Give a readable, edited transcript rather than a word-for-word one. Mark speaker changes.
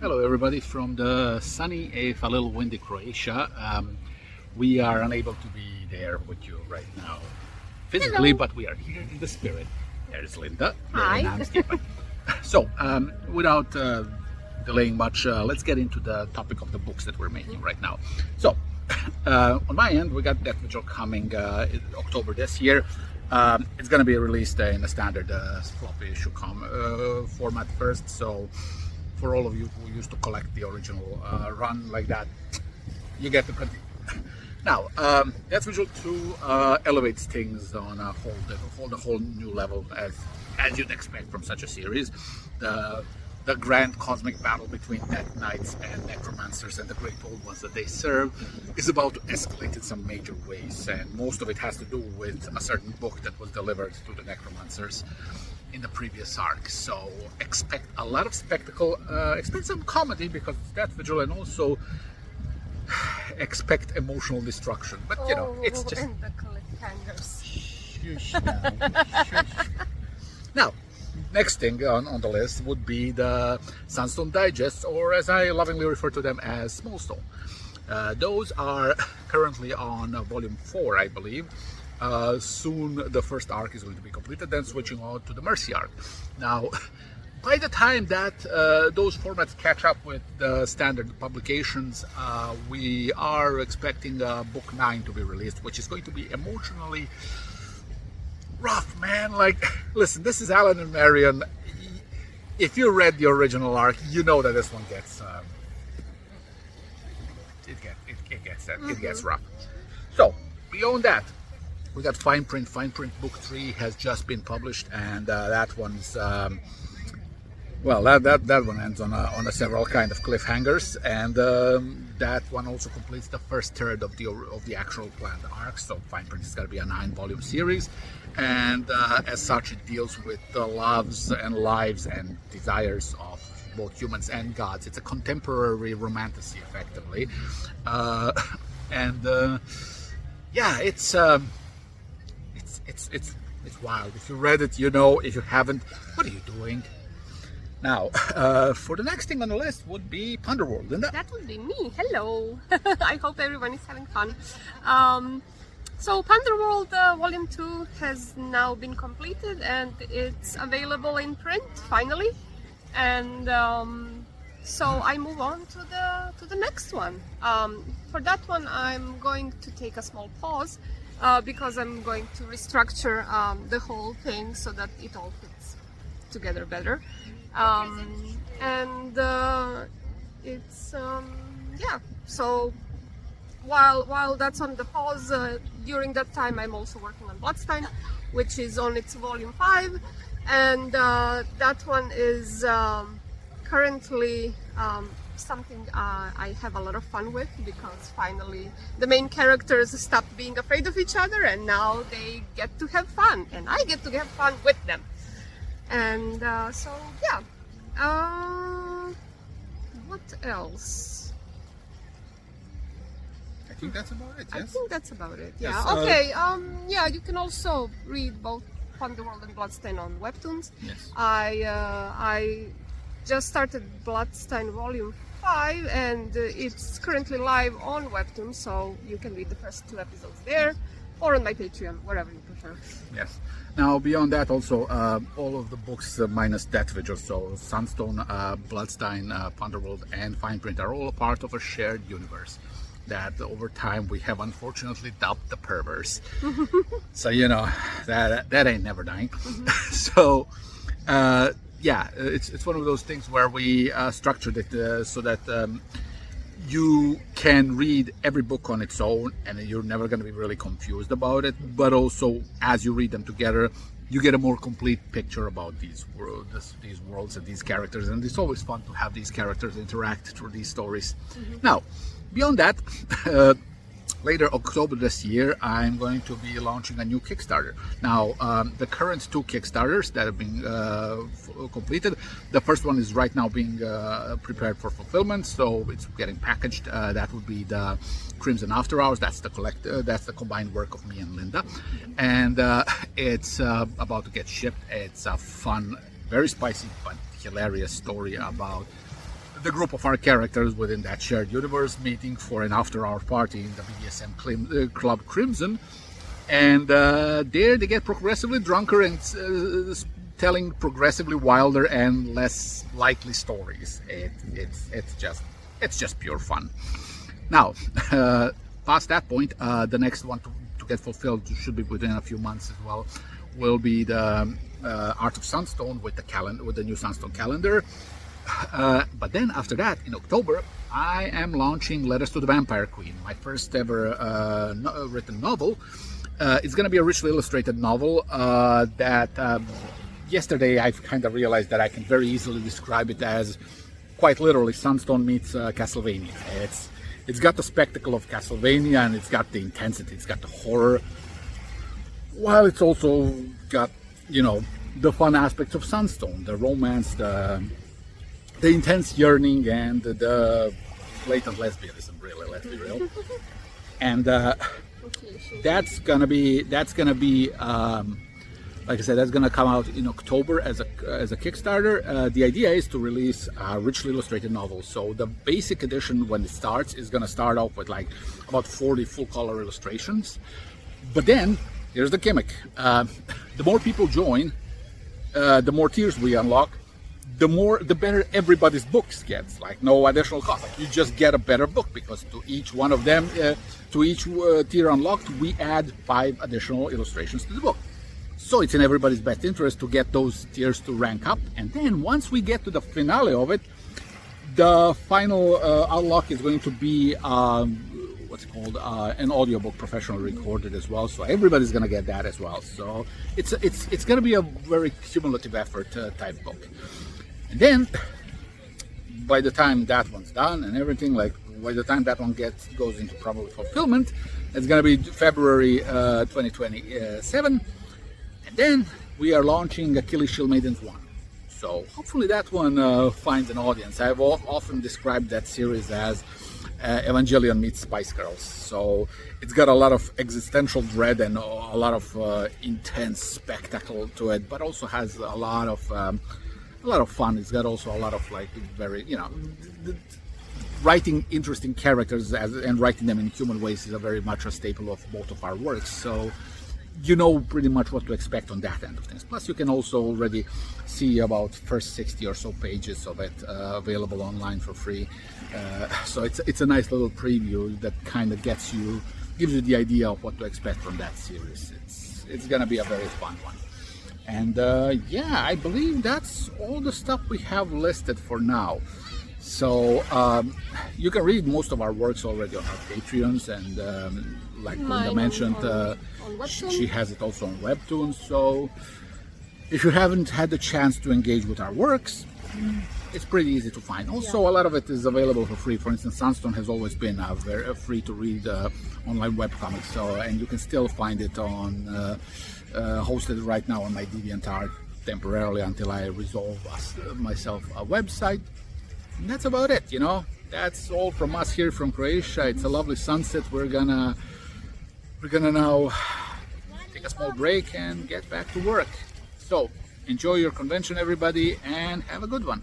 Speaker 1: Hello everybody from the sunny, if a little windy Croatia. We are unable to be there with you right now physically,
Speaker 2: Hello.
Speaker 1: but we are here in the spirit. There's Linda.
Speaker 2: Hi.
Speaker 1: And I'm Stjepan. So, without delaying much, let's get into the topic of the books that we're making right now. So, on my end, we got Death Vigil coming in October this year. It's going to be released in a standard floppy issue format first, so for all of you who used to collect the original run like that, you get to continue. Now, Death Vigil 2 elevates things on a whole new level, as you'd expect from such a series. The grand cosmic battle between Death Knights and Necromancers and the great old ones that they serve is about to escalate in some major ways, and most of it has to do with a certain book that was delivered to the Necromancers in the previous arc. So expect a lot of spectacle, expect some comedy because it's Death Vigil, and also expect emotional destruction. But you know, it's just...
Speaker 2: And the cliffhangers.
Speaker 1: Shush now. Shush. Now, next thing on the list would be the Sunstone Digests, or as I lovingly refer to them as Smallstone. Those are currently on volume 4, I believe. Soon the first arc is going to be completed, then switching on to the Mercy arc. Now, by the time that those formats catch up with the standard publications, we are expecting book 9 to be released, which is going to be emotionally rough, man. Like, listen, this is Alan and Marion. If you read the original arc, you know that this one gets it gets rough. So beyond that, we got Fine Print. Fine Print book 3 has just been published, and that one's well, that one ends on a several kind of cliffhangers, and that one also completes the first third of the actual planned arc. So Fine Print is going to be a 9-volume series, and as such, it deals with the loves and lives and desires of both humans and gods. It's a contemporary romantasy, effectively, and yeah, it's wild. If you read it, you know. If you haven't, what are you doing? Now, for the next thing on the list would be Underworld. Linda?
Speaker 2: That would be me. Hello. I hope everyone is having fun. So Underworld Volume 2 has now been completed, and it's available in print finally. And so I move on to the next one. For that one, I'm going to take a small pause because I'm going to restructure the whole thing so that it all fits together better. And it's yeah, so while that's on the pause, during that time I'm also working on Bloodstein, which is on its volume 5, and that one is currently something I have a lot of fun with, because finally the main characters stopped being afraid of each other, and now they get to have fun, and I get to have fun with them. And so yeah, what else?
Speaker 1: I think that's about it. Yes?
Speaker 2: I think that's about it.
Speaker 1: Yes,
Speaker 2: Yeah. Okay. Yeah, you can also read both Underworld and Bloodstein on Webtoons.
Speaker 1: Yes.
Speaker 2: I just started Bloodstein Volume 5, and it's currently live on Webtoons, so you can read the first 2 episodes there, or on my Patreon, wherever you prefer.
Speaker 1: Yes. Now, beyond that, also all of the books minus Death Vigil, so Sunstone, Bloodstein, Underworld, and Fine Print are all a part of a shared universe that over time we have unfortunately dubbed the Perverse. So you know that ain't never dying. So yeah, it's one of those things where we structured it so that you can read every book on its own, and you're never going to be really confused about it. But also, as you read them together, you get a more complete picture about these worlds and these characters. And it's always fun to have these characters interact through these stories. Now, beyond that, later October this year, I'm going to be launching a new Kickstarter. Now, the current 2 Kickstarters that have been completed, the first one is right now being prepared for fulfillment, so it's getting packaged. That would be the Crimson After Hours. That's the combined work of me and Linda, and it's about to get shipped. It's a fun, very spicy but hilarious story about the group of our characters within that shared universe meeting for an after-hour party in the BDSM Club Crimson. And there they get progressively drunker and telling progressively wilder and less likely stories. It's just pure fun. Now, past that point, the next one to get fulfilled should be within a few months as well. Will be the Art of Sunstone with the new Sunstone calendar. But then after that, in October, I am launching Letters to the Vampire Queen, my first ever written novel. It's going to be a richly illustrated novel that yesterday I kind of realized that I can very easily describe it as quite literally Sunstone meets Castlevania. It's got the spectacle of Castlevania, and it's got the intensity, it's got the horror, while it's also got, you know, the fun aspects of Sunstone, the romance, the intense yearning, and the blatant lesbianism, really, let's be real. And that's gonna be like I said, that's gonna come out in October as a Kickstarter. The idea is to release a richly illustrated novel. So the basic edition, when it starts, is gonna start off with like about 40 full color illustrations. But then here's the gimmick: the more people join, the more tiers we unlock, the better everybody's books gets. Like no additional cost. Like you just get a better book, because to each one of them, to each tier unlocked, we add 5 additional illustrations to the book. So it's in everybody's best interest to get those tiers to rank up. And then once we get to the finale of it, the final unlock is going to be what's called an audiobook, professionally recorded as well. So everybody's going to get that as well. So it's going to be a very cumulative effort type book. And then by the time that one's done and everything, like by the time that one goes into probably fulfillment, it's going to be February 2027. And then we are launching Achilles Shield Maidens 1. So hopefully that one finds an audience. I've often described that series as Evangelion meets Spice Girls. So it's got a lot of existential dread and a lot of intense spectacle to it, but also has a lot of fun. It's got also a lot of like very, you know, writing interesting characters and writing them in human ways is very much a staple of both of our works. So you know pretty much what to expect on that end of things. Plus you can also already see about first 60 or so pages of it available online for free. So it's a nice little preview that kind of gives you the idea of what to expect from that series. It's gonna be a very fun one. And yeah, I believe that's all the stuff we have listed for now. So you can read most of our works already on our Patreons, and like Linda mentioned, she has it also on Webtoons. So if you haven't had the chance to engage with our works, it's pretty easy to find. Also, a lot of it is available for free. For instance, Sunstone has always been a very free to read online webcomic. So, and you can still find it on hosted right now on my DeviantArt temporarily until I resolve myself a website. And that's about it, you know. That's all from us here from Croatia. It's a lovely sunset. We're gonna now take a small break and get back to work. So enjoy your convention, everybody, and have a good one.